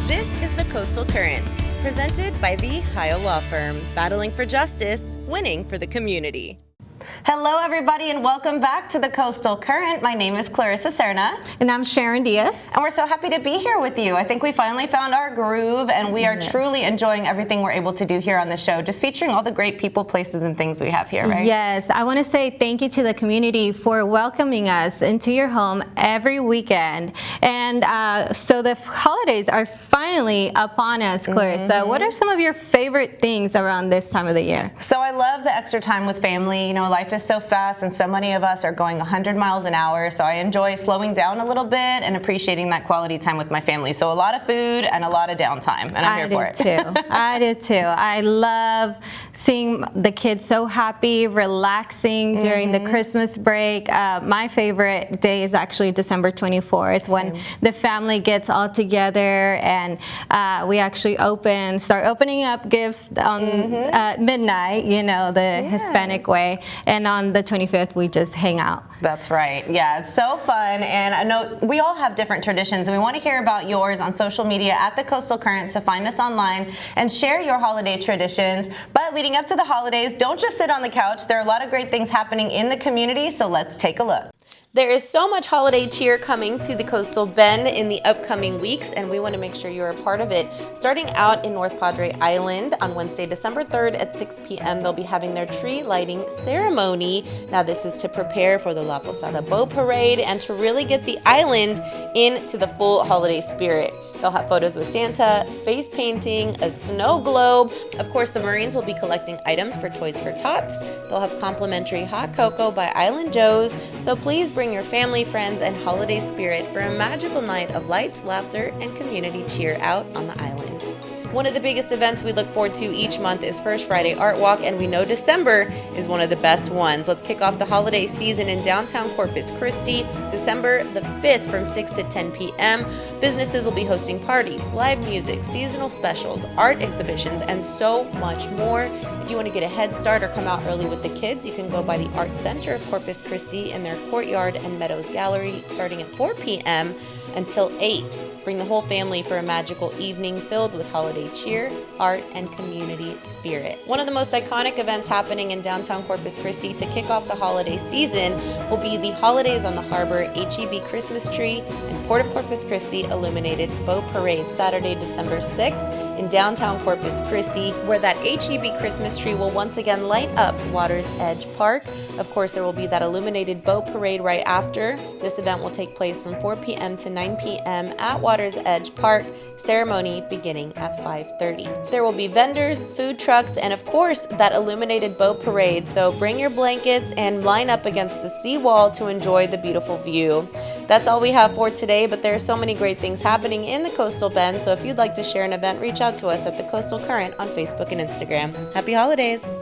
This is the Coastal Current, presented by the Heil Law Firm, battling for justice, winning for the community. Hello, everybody, and welcome back to the Coastal Current. My name is Clarissa Serna. And I'm Sharon Diaz. And we're so happy to be here with you. I think we finally found our groove, and we are truly enjoying everything we're able to do here on the show, just featuring all the great people, places, and things we have here, right? Yes, I want to say thank you to the community for welcoming us into your home every weekend. And so the holidays are finally upon us, Clarissa. What are some of your favorite things around this time of the year? So I love the extra time with family. You know, life is so fast, and so many of us are going 100 miles an hour, so I enjoy slowing down a little bit and appreciating that quality time with my family. So a lot of food and a lot of downtime, and I'm here for it. I do too. I love seeing the kids so happy, relaxing during the Christmas break. My favorite day is actually December 24th when the family gets all together and we actually start opening up gifts on midnight, you know, the Hispanic way. And on the 25th, we just hang out. That's right. Yeah, it's so fun. And I know we all have different traditions, and we want to hear about yours on social media at the Coastal Current. So find us online and share your holiday traditions. But leading up to the holidays, don't just sit on the couch. There are a lot of great things happening in the community, so let's take a look. There is so much holiday cheer coming to the Coastal Bend in the upcoming weeks, and we want to make sure you're a part of it. Starting out in North Padre Island on Wednesday, December 3rd at 6 p.m., they'll be having their tree lighting ceremony. Now, this is to prepare for the La Posada Boat Parade and to really get the island into the full holiday spirit. They'll have photos with Santa, face painting, a snow globe. Of course, the Marines will be collecting items for Toys for Tots. They'll have complimentary hot cocoa by Island Joe's. So please bring your family, friends, and holiday spirit for a magical night of lights, laughter, and community cheer out on the island. One of the biggest events we look forward to each month is First Friday Art Walk, and we know December is one of the best ones. Let's kick off the holiday season in downtown Corpus Christi, December the 5th from 6 to 10 p.m. Businesses will be hosting parties, live music, seasonal specials, art exhibitions, and so much more. If you want to get a head start or come out early with the kids, you can go by the Art Center of Corpus Christi in their Courtyard and Meadows Gallery starting at 4 p.m. until 8. Bring the whole family for a magical evening filled with holiday cheer, art, and community spirit. One of the most iconic events happening in downtown Corpus Christi to kick off the holiday season will be the Holidays on the Harbor HEB Christmas Tree and Port of Corpus Christi Illuminated Boat Parade, Saturday, December 6th in downtown Corpus Christi, where that HEB Christmas tree will once again light up Water's Edge Park. Of course, there will be that illuminated boat parade right after. This event will take place from 4 p.m. to 9 p.m. at Water's Edge Park, ceremony beginning at 5:30. There will be vendors, food trucks, and of course, that illuminated boat parade. So bring your blankets and line up against the seawall to enjoy the beautiful view. That's all we have for today, but there are so many great things happening in the Coastal Bend. So if you'd like to share an event, reach out to us at the Coastal Current on Facebook and Instagram. Happy holidays!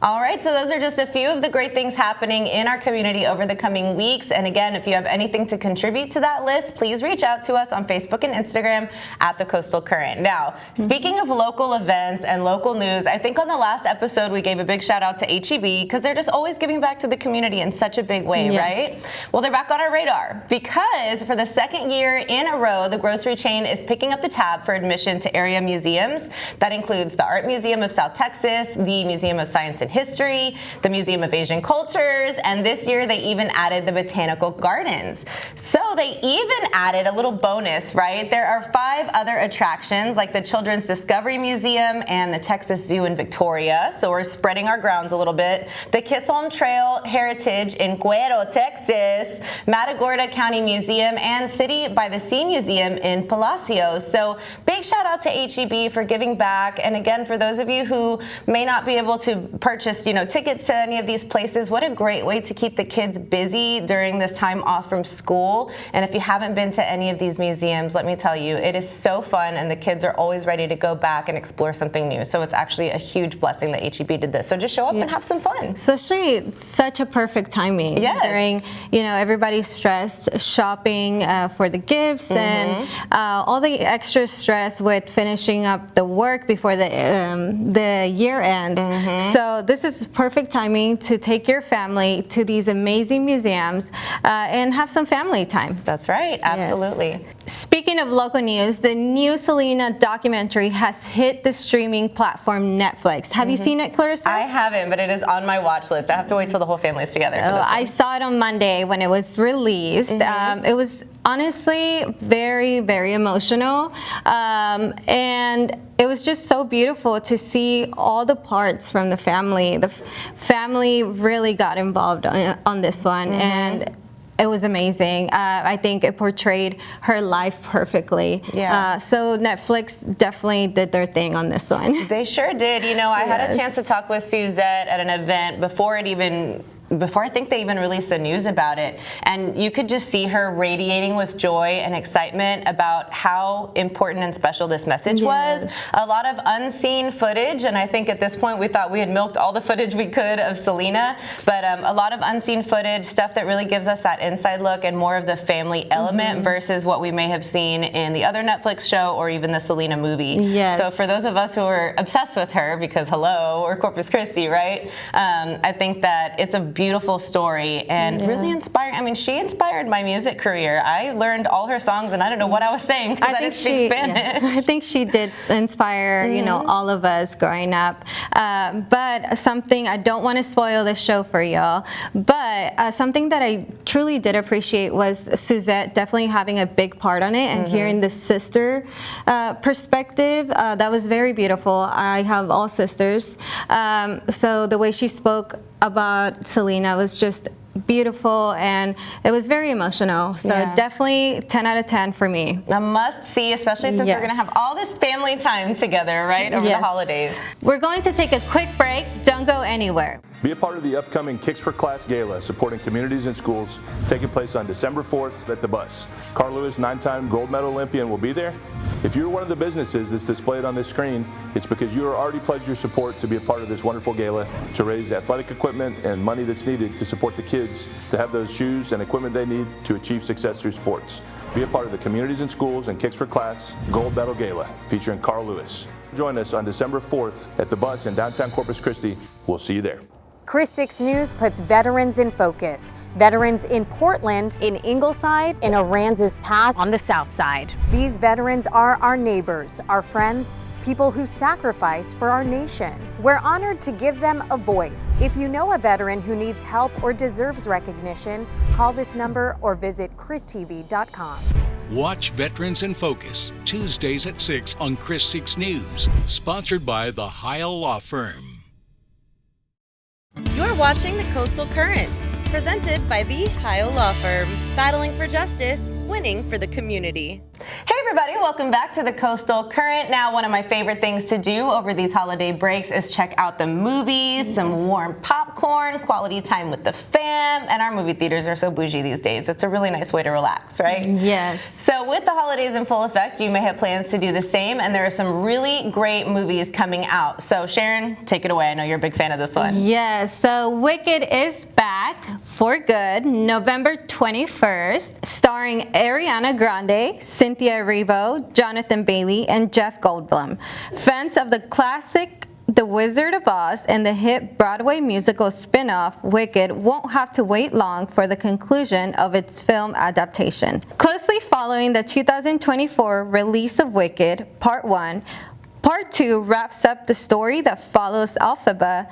All right, so those are just a few of the great things happening in our community over the coming weeks. And again, if you have anything to contribute to that list, please reach out to us on Facebook and Instagram at the Coastal Current. Now, speaking of local events and local news, I think on the last episode we gave a big shout out to HEB because they're just always giving back to the community in such a big way, right? Well, they're back on our radar because for the second year in a row, the grocery chain is picking up the tab for admission to area museums. That includes the Art Museum of South Texas, the Museum of Science and History, the Museum of Asian Cultures, and this year they even added the Botanical Gardens. So they even added a little bonus, right? There are 5 other attractions like the Children's Discovery Museum and the Texas Zoo in Victoria. So we're spreading our grounds a little bit. The Chisholm Trail Heritage in Cuero, Texas, Matagorda County Museum, and City by the Sea Museum in Palacios. So big shout out to HEB for giving back. And again, for those of you who may not be able to purchase tickets to any of these places, what a great way to keep the kids busy during this time off from school. And if you haven't been to any of these museums, let me tell you, it is so fun and the kids are always ready to go back and explore something new. So it's actually a huge blessing that HEB did this. So just show up and have some fun. Especially such a perfect timing during, everybody's stressed shopping for the gifts and all the extra stress with finishing up the work before the year ends. So this is perfect timing to take your family to these amazing museums and have some family time. That's right. Absolutely. Yes. Speaking of local news, the new Selena documentary has hit the streaming platform Netflix. Have you seen it, Clarissa? I haven't, but it is on my watch list. I have to wait till the whole family is together. For this I saw it on Monday when it was released. It was honestly very, very emotional. And it was just so beautiful to see all the parts from the family. The family really got involved on this one. And it was amazing. I think it portrayed her life perfectly. Yeah. So Netflix definitely did their thing on this one. They sure did. You know, I had a chance to talk with Suzette at an event before I think they even released the news about it. And you could just see her radiating with joy and excitement about how important and special this message was. A lot of unseen footage, and I think at this point we thought we had milked all the footage we could of Selena, but a lot of unseen footage, stuff that really gives us that inside look and more of the family element versus what we may have seen in the other Netflix show or even the Selena movie. Yes. So for those of us who are obsessed with her, because hello, we're Corpus Christi, right? I think that it's a beautiful story and really inspiring. I mean, she inspired my music career. I learned all her songs and I don't know what I was saying because I didn't speak Spanish. I think she did inspire, you know, all of us growing up. But something, I don't want to spoil the show for y'all, but something that I truly did appreciate was Suzette definitely having a big part on it and hearing the sister perspective. That was very beautiful. I have all sisters. So the way she spoke about Selena was just beautiful and it was very emotional. So definitely 10 out of 10 for me. A must see, especially since we're going to have all this family time together, right, over the holidays. We're going to take a quick break. Don't go anywhere. Be a part of the upcoming Kicks for Class Gala supporting communities and schools taking place on December 4th at the Bus. Carl Lewis, 9-time gold medal Olympian, will be there. If you're one of the businesses that's displayed on this screen, it's because you are already pledged your support to be a part of this wonderful gala to raise athletic equipment and money that's needed to support the kids to have those shoes and equipment they need to achieve success through sports. Be a part of the Communities and Schools and Kicks for Class Gold Medal Gala featuring Carl Lewis. Join us on December 4th at the Bus in downtown Corpus Christi. We'll see you there. KRIS 6 News puts veterans in focus. Veterans in Portland, in Ingleside, in Aransas Pass on the south side. These veterans are our neighbors, our friends, people who sacrifice for our nation. We're honored to give them a voice. If you know a veteran who needs help or deserves recognition, call this number or visit kristv.com. Watch Veterans in Focus, Tuesdays at 6 on KRIS 6 News, sponsored by the Heil Law Firm. You're watching the Coastal Current, presented by the Heil Law Firm, battling for justice, winning for the community. Hey everybody, welcome back to the Coastal Current. Now, one of my favorite things to do over these holiday breaks is check out the movies, some warm popcorn, quality time with the fam, and our movie theaters are so bougie these days. It's a really nice way to relax, right? Yes. So with the holidays in full effect, you may have plans to do the same, and there are some really great movies coming out. So Sharon, take it away. I know you're a big fan of this one. Yes, so Wicked is back for good November 21st, starring Ariana Grande, Cynthia Erivo, Jonathan Bailey, and Jeff Goldblum. Fans of the classic The Wizard of Oz and the hit Broadway musical spin-off Wicked won't have to wait long for the conclusion of its film adaptation. Closely following the 2024 release of Wicked Part 1, Part 2 wraps up the story that follows Elphaba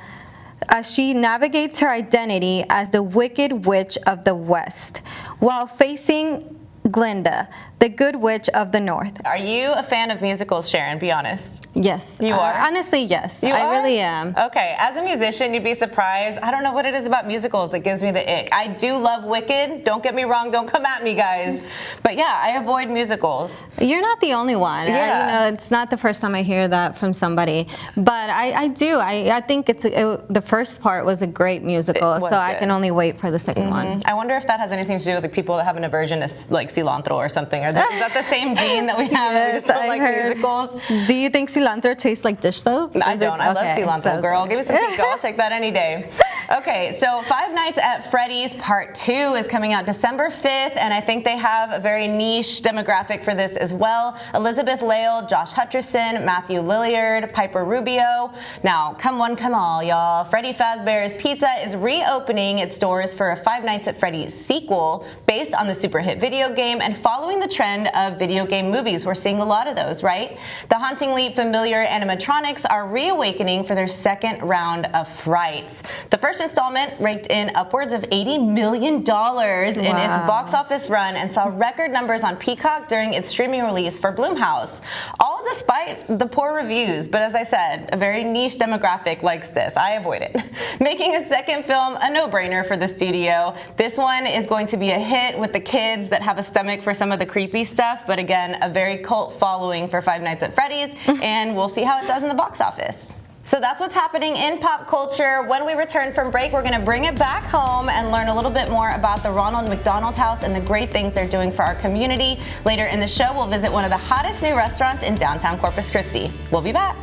as she navigates her identity as the Wicked Witch of the West, while facing Glinda, the Good Witch of the North. Are you a fan of musicals, Sharon? Be honest. Yes. You are? Honestly, yes. You I are? really am. Okay, as a musician, you'd be surprised. I don't know what it is about musicals that gives me the ick. I do love Wicked. Don't get me wrong. Don't come at me, guys. But yeah, I avoid musicals. You're not the only one. Yeah. It's not the first time I hear that from somebody. But I do. I think the first part was a great musical, so I can only wait for the second one. I wonder if that has anything to do with the people that have an aversion to like cilantro or something. Is that the same gene that we have? Yes, We just don't I like heard. musicals. Do you think cilantro tastes like dish soap? I don't. I love cilantro, so girl. good. Give me some pico. I'll take that any day. Okay, so Five Nights at Freddy's Part 2 is coming out December 5th, and I think they have a very niche demographic for this as well. Elizabeth Lail, Josh Hutcherson, Matthew Lillard, Piper Rubio. Now, come one, come all, y'all. Freddy Fazbear's Pizza is reopening its doors for a Five Nights at Freddy's sequel based on the super hit video game and following the trend of video game movies. We're seeing a lot of those, right? The hauntingly familiar animatronics are reawakening for their second round of frights. The first installment raked in upwards of $80 million in its box office run and saw record numbers on Peacock during its streaming release for Blumhouse, all despite the poor reviews. But as I said, a very niche demographic likes this. I avoid it. Making a second film a no-brainer for the studio. This one is going to be a hit with the kids that have a stomach for some of the creepy stuff, but again, a very cult following for Five Nights at Freddy's, and we'll see how it does in the box office. So that's what's happening in pop culture. When we return from break, we're going to bring it back home and learn a little bit more about the Ronald McDonald House and the great things they're doing for our community. Later in the show, we'll visit one of the hottest new restaurants in downtown Corpus Christi. We'll be back.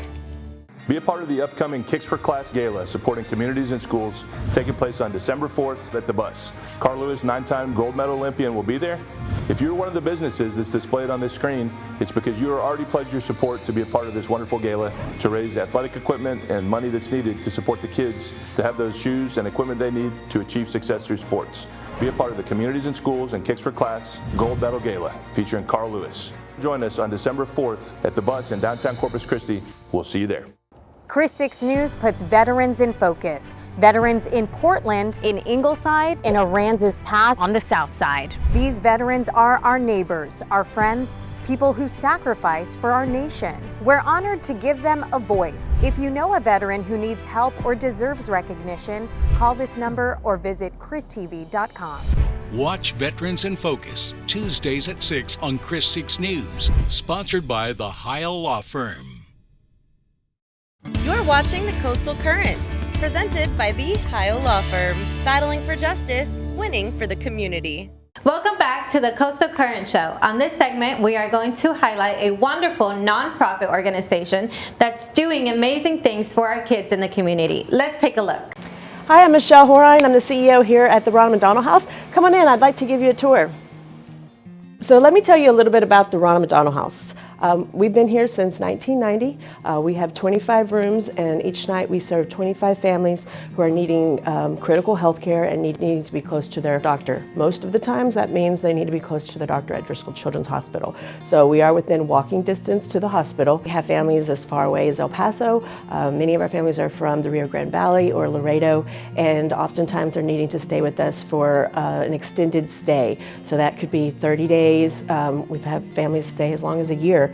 Be a part of the upcoming Kicks for Class Gala supporting communities and schools taking place on December 4th at the Bus. Carl Lewis, 9-time gold medal Olympian, will be there. If you're one of the businesses that's displayed on this screen, it's because you are already pledged your support to be a part of this wonderful gala to raise athletic equipment and money that's needed to support the kids to have those shoes and equipment they need to achieve success through sports. Be a part of the Communities and Schools and Kicks for Class Gold Medal Gala featuring Carl Lewis. Join us on December 4th at the Bus in downtown Corpus Christi. We'll see you there. Chris 6 News puts veterans in focus. Veterans in Portland, in Ingleside, in Aransas Pass on the south side. These veterans are our neighbors, our friends, people who sacrifice for our nation. We're honored to give them a voice. If you know a veteran who needs help or deserves recognition, call this number or visit christv.com. Watch Veterans in Focus, Tuesdays at 6 on Chris 6 News, sponsored by the Heil Law Firm. You're watching the Coastal Current, presented by the Heil Law Firm, battling for justice, winning for the community. Welcome back to the Coastal Current Show. On this segment, we are going to highlight a wonderful nonprofit organization that's doing amazing things for our kids in the community. Let's take a look. Hi, I'm Michelle Horine. I'm the CEO here at the Ronald McDonald House. Come on in, I'd like to give you a tour. So let me tell you a little bit about the Ronald McDonald House. We've been here since 1990. We have 25 rooms, and each night we serve 25 families who are needing critical health care and needing to be close to their doctor. Most of the times that means they need to be close to the doctor at Driscoll Children's Hospital. So we are within walking distance to the hospital. We have families as far away as El Paso. Many of our families are from the Rio Grande Valley or Laredo, and oftentimes they're needing to stay with us for an extended stay. So that could be 30 days. We've had families stay as long as a year.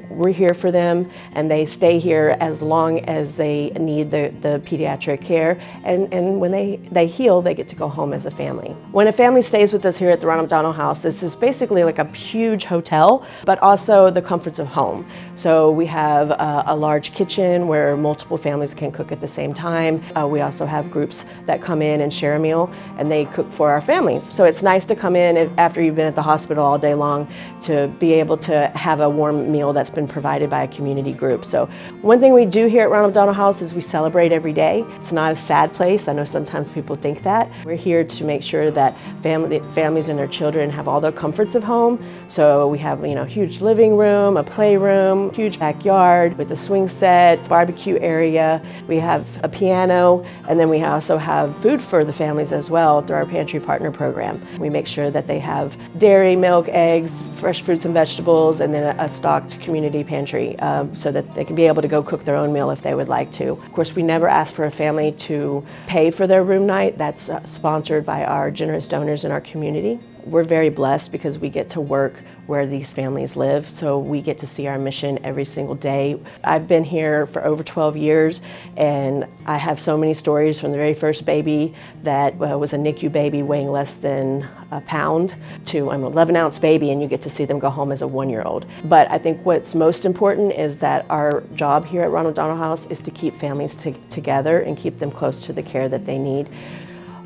We're here for them, and they stay here as long as they need the pediatric care, and when they heal, they get to go home as a family. When a family stays with us here at the Ronald McDonald House, this is basically like a huge hotel, but also the comforts of home. So we have a large kitchen where multiple families can cook at the same time. We also have groups that come in and share a meal, and they cook for our families. So it's nice to come in after you've been at the hospital all day long to be able to have a warm meal that's been provided by a community group. So one thing we do here at Ronald McDonald House is we celebrate every day. It's not a sad place. I know sometimes people think that. We're here to make sure that families and their children have all the comforts of home. So we have, huge living room, a playroom, huge backyard with a swing set, barbecue area. We have a piano, and then we also have food for the families as well through our Pantry Partner program. We make sure that they have dairy, milk, eggs, fresh fruits and vegetables, and then a stocked community pantry so that they can be able to go cook their own meal if they would like to. Of course, we never ask for a family to pay for their room night. That's sponsored by our generous donors in our community. We're very blessed because we get to work where these families live, so we get to see our mission every single day. I've been here for over 12 years, and I have so many stories from the very first baby that was a NICU baby weighing less than a pound to an 11-ounce baby, and you get to see them go home as a 1-year-old. But I think what's most important is that our job here at Ronald McDonald House is to keep families together and keep them close to the care that they need.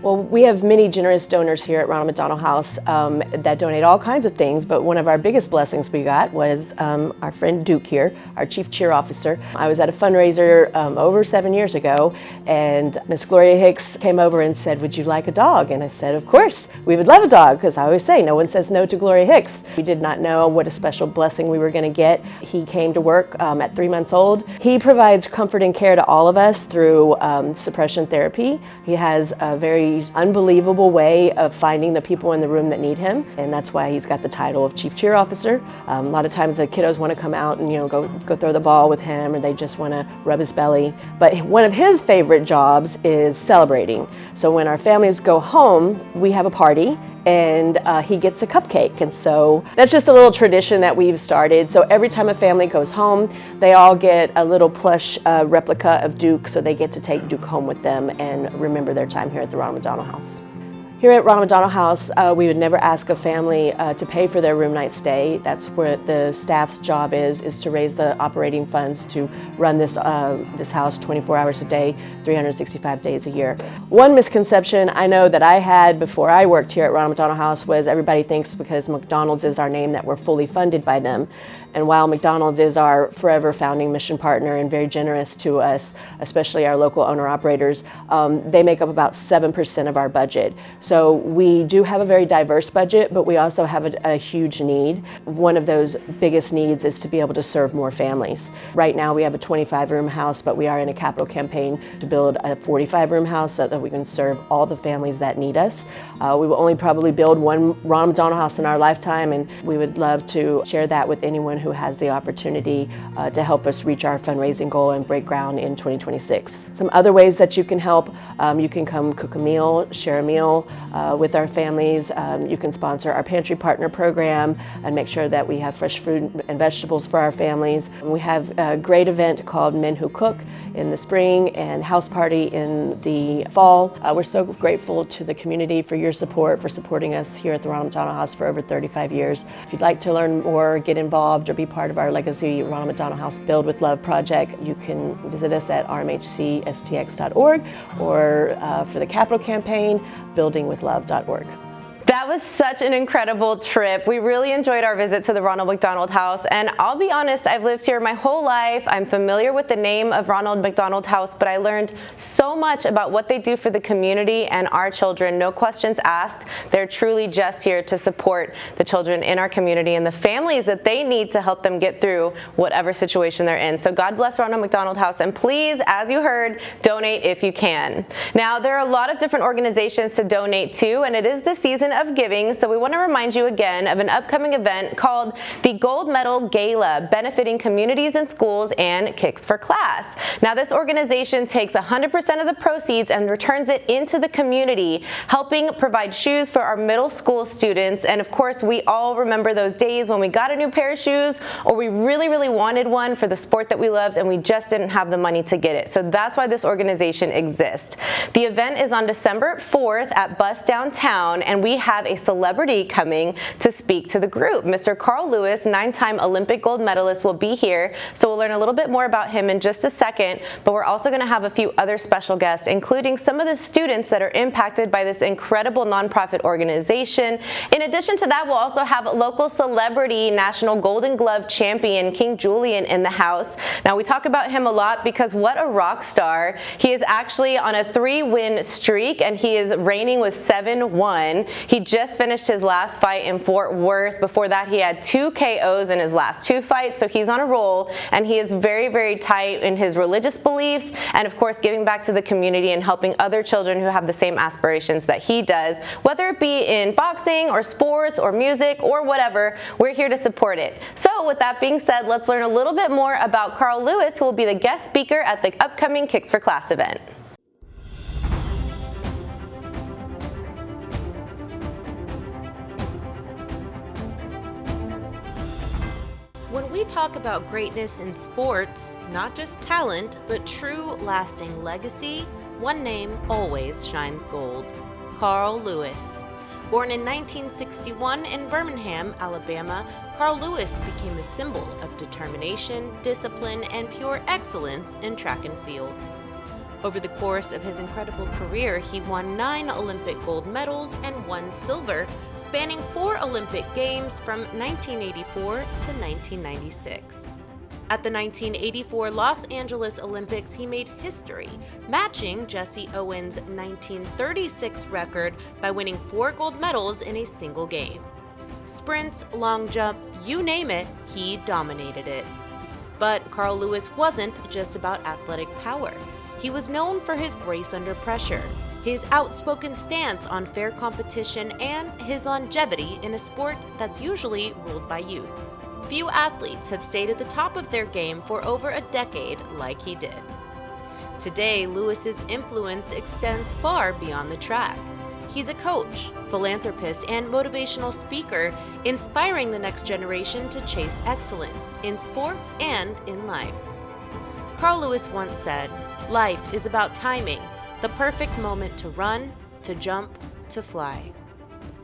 Well, we have many generous donors here at Ronald McDonald House that donate all kinds of things, but one of our biggest blessings we got was our friend Duke here, our chief cheer officer. I was at a fundraiser over 7 years ago, and Miss Gloria Hicks came over and said, "Would you like a dog?" And I said, "Of course, we would love a dog," because I always say, no one says no to Gloria Hicks. We did not know what a special blessing we were going to get. He came to work at 3 months old. He provides comfort and care to all of us through suppression therapy. He has a very unbelievable way of finding the people in the room that need him, and that's why he's got the title of Chief Cheer Officer. A lot of times the kiddos want to come out and go throw the ball with him, or they just want to rub his belly. But one of his favorite jobs is celebrating. So when our families go home, we have a party, and he gets a cupcake. And so that's just a little tradition that we've started. So every time a family goes home, they all get a little plush replica of Duke, so they get to take Duke home with them and remember their time here at the Ronald McDonald House. Here at Ronald McDonald House, we would never ask a family to pay for their room night stay. That's where the staff's job is to raise the operating funds to run this house 24 hours a day, 365 days a year. One misconception I know that I had before I worked here at Ronald McDonald House was everybody thinks because McDonald's is our name that we're fully funded by them. And while McDonald's is our forever founding mission partner and very generous to us, especially our local owner-operators, they make up about 7% of our budget. So we do have a very diverse budget, but we also have a huge need. One of those biggest needs is to be able to serve more families. Right now we have a 25-room house, but we are in a capital campaign to build a 45-room house so that we can serve all the families that need us. We will only probably build one Ronald McDonald House in our lifetime, and we would love to share that with anyone who has the opportunity to help us reach our fundraising goal and break ground in 2026. Some other ways that you can help, you can come cook a meal, share a meal with our families. You can sponsor our Pantry Partner program and make sure that we have fresh fruit and vegetables for our families. We have a great event called Men Who Cook in the spring and House Party in the fall. We're so grateful to the community for your support, for supporting us here at the Ronald McDonald House for over 35 years. If you'd like to learn more, get involved, or be part of our Legacy Ronald McDonald House Build with Love project, you can visit us at rmhcstx.org, or for the capital campaign, buildingwithlove.org. That was such an incredible trip. We really enjoyed our visit to the Ronald McDonald House, and I'll be honest, I've lived here my whole life. I'm familiar with the name of Ronald McDonald House, but I learned so much about what they do for the community and our children. No questions asked. They're truly just here to support the children in our community and the families that they need to help them get through whatever situation they're in. So God bless Ronald McDonald House, and please, as you heard, donate if you can. Now, there are a lot of different organizations to donate to, and it is the season of giving, so we want to remind you again of an upcoming event called the Gold Medal Gala, benefiting communities and schools and Kicks for Class. Now, this organization takes 100% of the proceeds and returns it into the community, helping provide shoes for our middle school students. And of course, we all remember those days when we got a new pair of shoes, or we really, really wanted one for the sport that we loved, and we just didn't have the money to get it. So that's why this organization exists. The event is on December 4th at Bus Downtown, and we have a celebrity coming to speak to the group. Mr. Carl Lewis, 9-time Olympic gold medalist, will be here, so we'll learn a little bit more about him in just a second, but we're also going to have a few other special guests, including some of the students that are impacted by this incredible nonprofit organization. In addition to that, we'll also have local celebrity National Golden Glove champion King Julian in the house. Now, we talk about him a lot because what a rock star. He is actually on a 3-win streak, and he is reigning with 7-1. He just finished his last fight in Fort Worth. Before that, he had 2 KOs in his last 2 fights, so he's on a roll, and he is very, very tight in his religious beliefs, and of course, giving back to the community and helping other children who have the same aspirations that he does, whether it be in boxing or sports or music or whatever. We're here to support it. So with that being said, let's learn a little bit more about Carl Lewis, who will be the guest speaker at the upcoming Kicks for Class event. When we talk about greatness in sports, not just talent, but true lasting legacy, one name always shines gold: Carl Lewis. Born in 1961 in Birmingham, Alabama, Carl Lewis became a symbol of determination, discipline, and pure excellence in track and field. Over the course of his incredible career, he won 9 Olympic gold medals and 1 silver, spanning 4 Olympic Games from 1984 to 1996. At the 1984 Los Angeles Olympics, he made history, matching Jesse Owens' 1936 record by winning 4 gold medals in a single game. Sprints, long jump, you name it, he dominated it. But Carl Lewis wasn't just about athletic power. He was known for his grace under pressure, his outspoken stance on fair competition, and his longevity in a sport that's usually ruled by youth. Few athletes have stayed at the top of their game for over a decade like he did. Today, Lewis's influence extends far beyond the track. He's a coach, philanthropist, and motivational speaker, inspiring the next generation to chase excellence in sports and in life. Carl Lewis once said, "Life is about timing, the perfect moment to run, to jump, to fly."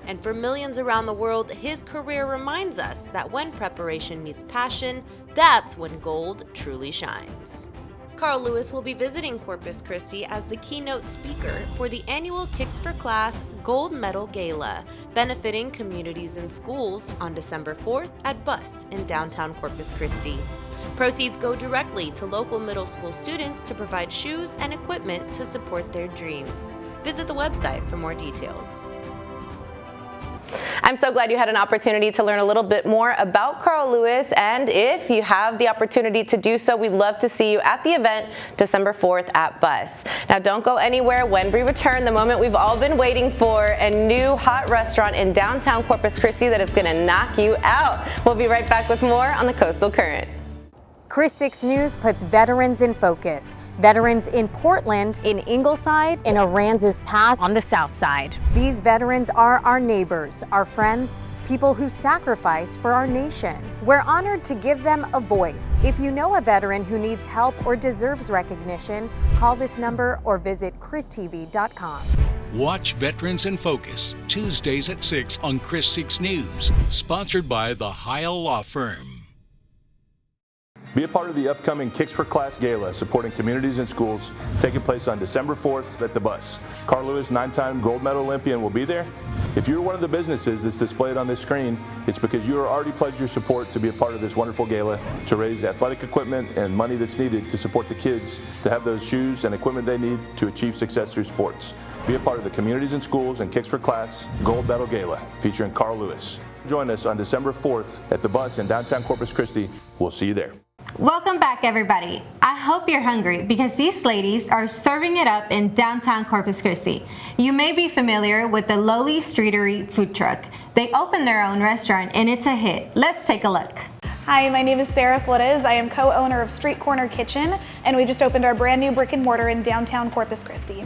And for millions around the world, his career reminds us that when preparation meets passion, that's when gold truly shines. Carl Lewis will be visiting Corpus Christi as the keynote speaker for the annual Kicks for Class Gold Medal Gala, benefiting communities and schools on December 4th at Bus in downtown Corpus Christi. Proceeds go directly to local middle school students to provide shoes and equipment to support their dreams. Visit the website for more details. I'm so glad you had an opportunity to learn a little bit more about Carl Lewis, and if you have the opportunity to do so, we'd love to see you at the event December 4th at Bus. Now don't go anywhere. When we return, the moment we've all been waiting for, a new hot restaurant in downtown Corpus Christi that is going to knock you out. We'll be right back with more on the Coastal Current. Chris 6 News puts veterans in focus. Veterans in Portland, in Ingleside, in Aransas Pass on the south side. These veterans are our neighbors, our friends, people who sacrifice for our nation. We're honored to give them a voice. If you know a veteran who needs help or deserves recognition, call this number or visit christv.com. Watch Veterans in Focus, Tuesdays at 6 on Chris 6 News, sponsored by the Heil Law Firm. Be a part of the upcoming Kicks for Class Gala supporting communities and schools taking place on December 4th at the Bus. Carl Lewis, 9-time gold medal Olympian, will be there. If you're one of the businesses that's displayed on this screen, it's because you are already pledged your support to be a part of this wonderful gala to raise athletic equipment and money that's needed to support the kids to have those shoes and equipment they need to achieve success through sports. Be a part of the Communities and Schools and Kicks for Class Gold Medal Gala featuring Carl Lewis. Join us on December 4th at the Bus in downtown Corpus Christi. We'll see you there. Welcome back, everybody. I hope you're hungry because these ladies are serving it up in downtown Corpus Christi. You may be familiar with the Lowly Streetery food truck. They opened their own restaurant and it's a hit. Let's take a look. Hi, my name is Sarah Flores. I am co-owner of Street Corner Kitchen, and we just opened our brand new brick and mortar in downtown Corpus Christi.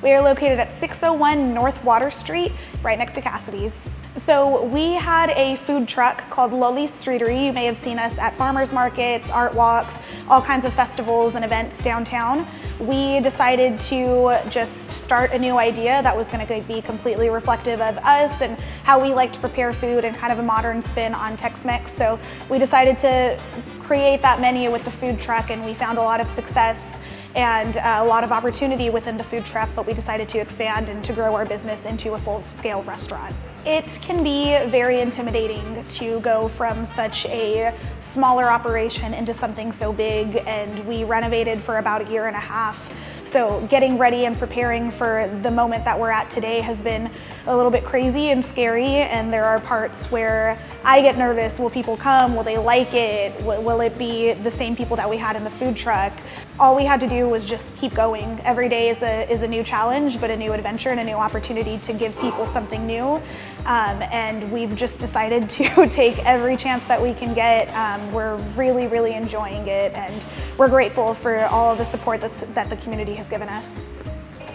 We are located at 601 North Water Street, right next to Cassidy's. So we had a food truck called Lowly Streetery. You may have seen us at farmers markets, art walks, all kinds of festivals and events downtown. We decided to just start a new idea that was going to be completely reflective of us and how we like to prepare food and kind of a modern spin on Tex-Mex. So we decided to create that menu with the food truck, and we found a lot of success and a lot of opportunity within the food truck, but we decided to expand and to grow our business into a full-scale restaurant. It can be very intimidating to go from such a smaller operation into something so big, and we renovated for about a year and a half. So getting ready and preparing for the moment that we're at today has been a little bit crazy and scary, and there are parts where I get nervous. Will people come? Will they like it? Will it be the same people that we had in the food truck? All we had to do was just keep going. Every day is a new challenge, but a new adventure and a new opportunity to give people something new. And we've just decided to take every chance that we can get. We're really, really enjoying it, and we're grateful for all of the support that the community has given us.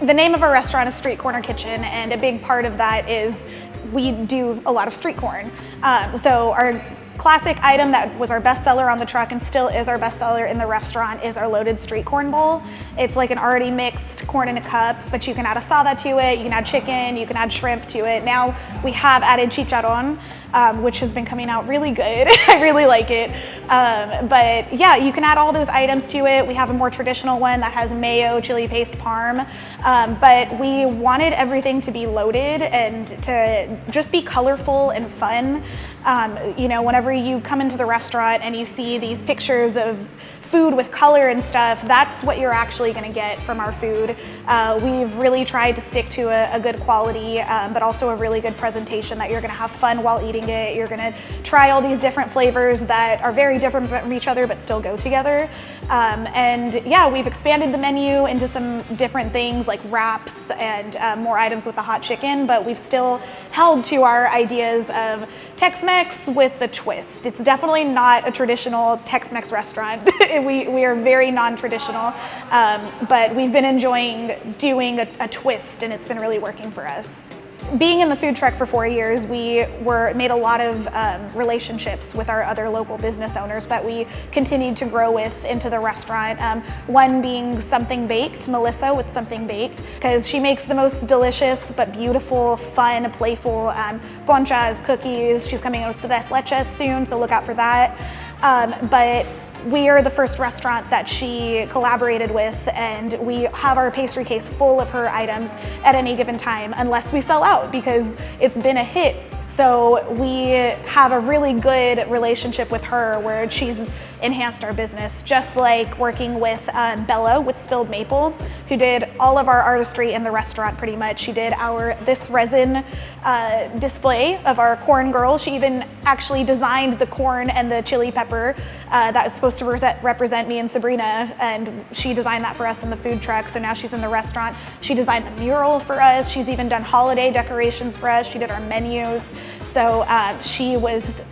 The name of our restaurant is Street Corner Kitchen, and a big part of that is we do a lot of street corn. So our classic item that was our best seller on the truck and still is our best seller in the restaurant is our loaded street corn bowl. It's like an already mixed corn in a cup, but you can add asada to it, you can add chicken, you can add shrimp to it. Now we have added chicharron, which has been coming out really good. I really like it. But yeah, you can add all those items to it. We have a more traditional one that has mayo, chili paste, parm. But we wanted everything to be loaded and to just be colorful and fun. You know, whenever you come into the restaurant and you see these pictures of food with color and stuff, that's what you're actually going to get from our food. We've really tried to stick to a good quality, but also a really good presentation that you're going to have fun while eating it. You're going to try all these different flavors that are very different from each other but still go together. And yeah, we've expanded the menu into some different things like wraps and more items with the hot chicken, but we've still held to our ideas of Tex-Mex with the twist. It's definitely not a traditional Tex-Mex restaurant. We are very non-traditional, but we've been enjoying doing a twist, and it's been really working for us. Being in the food truck for 4 years, we made a lot of relationships with our other local business owners that we continued to grow with into the restaurant. One being Something Baked, Melissa with Something Baked, because she makes the most delicious but beautiful, fun, playful conchas, cookies. She's coming out with tres leches soon, so look out for that. But we are the first restaurant that she collaborated with, and we have our pastry case full of her items at any given time unless we sell out because it's been a hit. So we have a really good relationship with her where she's enhanced our business, just like working with Bella with Spilled Maple, who did all of our artistry in the restaurant pretty much. She did this resin display of our corn girls. She even actually designed the corn and the chili pepper that was supposed to represent me and Sabrina, and she designed that for us in the food truck. So now she's in the restaurant. She designed the mural for us. She's even done holiday decorations for us. She did our menus. So she was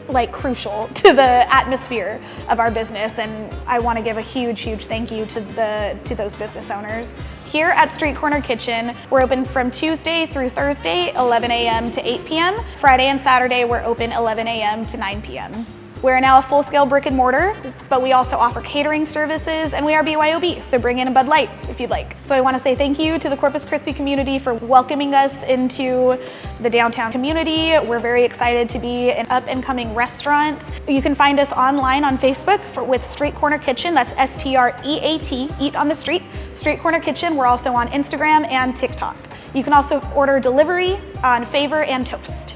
like crucial to the atmosphere of our business, and I want to give a huge thank you to those business owners. Here at Street Corner Kitchen, we're open from Tuesday through Thursday, 11 a.m. to 8 p.m. Friday and Saturday, we're open 11 a.m. to 9 p.m. We're now a full-scale brick and mortar, but we also offer catering services, and we are BYOB, so bring in a Bud Light if you'd like. So I want to say thank you to the Corpus Christi community for welcoming us into the downtown community. We're very excited to be an up-and-coming restaurant. You can find us online on Facebook with Street Corner Kitchen. That's STREAT, Eat on the Street. Street Corner Kitchen. We're also on Instagram and TikTok. You can also order delivery on Favor and Toast.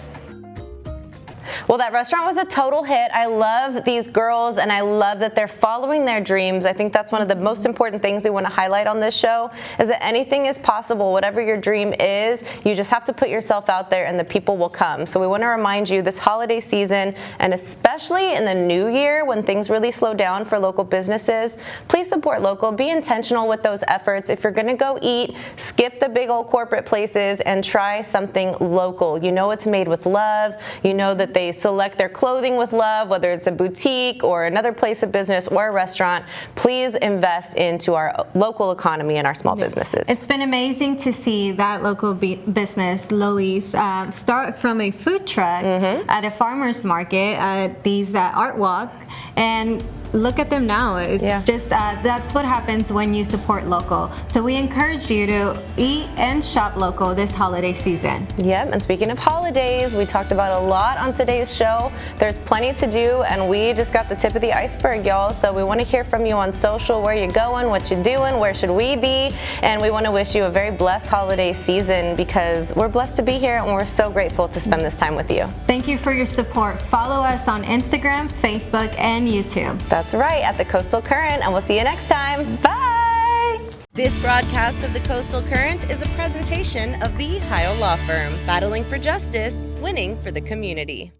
Well, that restaurant was a total hit. I love these girls, and I love that they're following their dreams. I think that's one of the most important things we want to highlight on this show, is that anything is possible. Whatever your dream is, you just have to put yourself out there and the people will come. So we want to remind you this holiday season, and especially in the new year when things really slow down for local businesses, please support local. Be intentional with those efforts. If you're going to go eat, skip the big old corporate places and try something local. You know it's made with love. You know that they select their clothing with love, whether it's a boutique or another place of business or a restaurant. Please invest into our local economy and our small businesses. It's been amazing to see that local business, Loli's, start from a food truck at a farmer's market, at these art walk, and look at them now. It's just, that's what happens when you support local. So we encourage you to eat and shop local this holiday season. Yep, and speaking of holidays, we talked about a lot on today's show. There's plenty to do, and we just got the tip of the iceberg, y'all. So we want to hear from you on social, where you're going, what you're doing, where should we be, and we want to wish you a very blessed holiday season because we're blessed to be here and we're so grateful to spend this time with you. Thank you for your support. Follow us on Instagram, Facebook, and YouTube. That's right, at the Coastal Current, and we'll see you next time. Bye! This broadcast of the Coastal Current is a presentation of the Heil Law Firm, battling for justice, winning for the community.